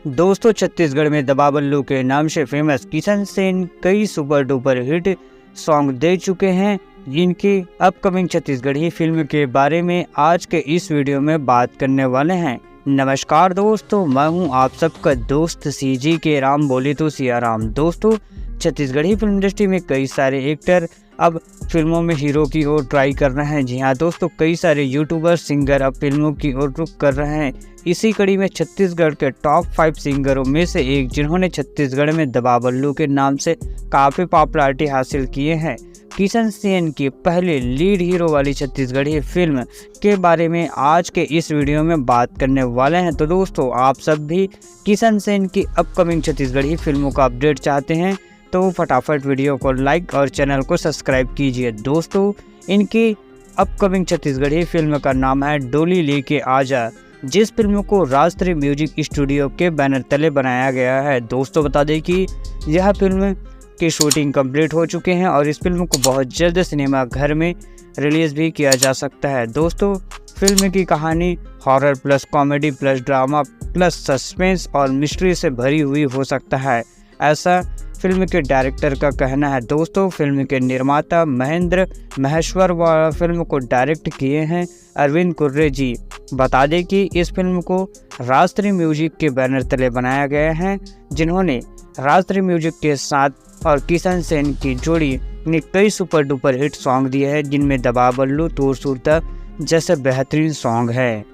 दोस्तों, छत्तीसगढ़ में दबा बल्लू के नाम से फेमस किशन सेन कई सुपर डुपर हिट सॉन्ग दे चुके हैं। जिनकी अपकमिंग छत्तीसगढ़ी फिल्म के बारे में आज के इस वीडियो में बात करने वाले हैं। नमस्कार दोस्तों, मैं हूं आप सबका दोस्त सीजी के राम, बोले तो सिया राम। दोस्तों, छत्तीसगढ़ी फिल्म इंडस्ट्री में कई सारे एक्टर अब फिल्मों में हीरो की ओर ट्राई कर रहे हैं। जी हाँ दोस्तों, कई सारे यूट्यूबर सिंगर अब फिल्मों की ओर रुख कर रहे हैं। इसी कड़ी में छत्तीसगढ़ के टॉप 5 सिंगरों में से एक, जिन्होंने छत्तीसगढ़ में दबा बल्लू के नाम से काफ़ी पॉपुलैरिटी हासिल किए हैं, किशन सेन की पहले लीड हीरो वाली छत्तीसगढ़ी फिल्म के बारे में आज के इस वीडियो में बात करने वाले हैं। तो दोस्तों, आप सब भी किशन सेन की अपकमिंग छत्तीसगढ़ी फिल्मों का अपडेट चाहते हैं तो फटाफट वीडियो को लाइक और चैनल को सब्सक्राइब कीजिए। दोस्तों, इनकी अपकमिंग छत्तीसगढ़ी फिल्म का नाम है डोली लेके आजा, जिस फिल्म को राष्ट्रीय म्यूजिक स्टूडियो के बैनर तले बनाया गया है। दोस्तों, बता दें कि यह फिल्म की शूटिंग कंप्लीट हो चुके हैं और इस फिल्म को बहुत जल्द सिनेमा घर में रिलीज़ भी किया जा सकता है। दोस्तों, फिल्म की कहानी horror plus comedy plus drama plus suspense और मिस्ट्री से भरी हुई हो सकता है, ऐसा फिल्म के डायरेक्टर का कहना है। दोस्तों, फिल्म के निर्माता महेंद्र महेश्वर व फिल्म को डायरेक्ट किए हैं अरविंद कुर्रे जी। बता दें कि इस फिल्म को राष्ट्रीय म्यूजिक के बैनर तले बनाया गया है, जिन्होंने राष्ट्रीय म्यूजिक के साथ और किशन सेन की जोड़ी ने कई सुपर डुपर हिट सॉन्ग दिए हैं, जिनमें दबा बल्लू, तूर सूरता जैसे बेहतरीन सॉन्ग है।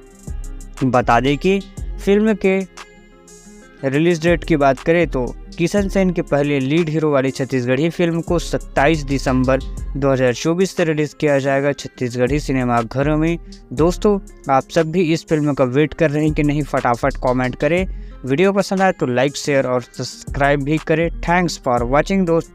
बता दें कि फिल्म के रिलीज डेट की बात करें तो किशन सेन के पहले लीड हीरो वाली छत्तीसगढ़ी फिल्म को 27 दिसंबर 2024 से रिलीज़ किया जाएगा छत्तीसगढ़ी सिनेमा घरों में। दोस्तों, आप सब भी इस फिल्म का वेट कर रहे हैं कि नहीं? फटाफट कमेंट करें। वीडियो पसंद आए तो लाइक, शेयर और सब्सक्राइब भी करें। थैंक्स फॉर वॉचिंग दोस्त।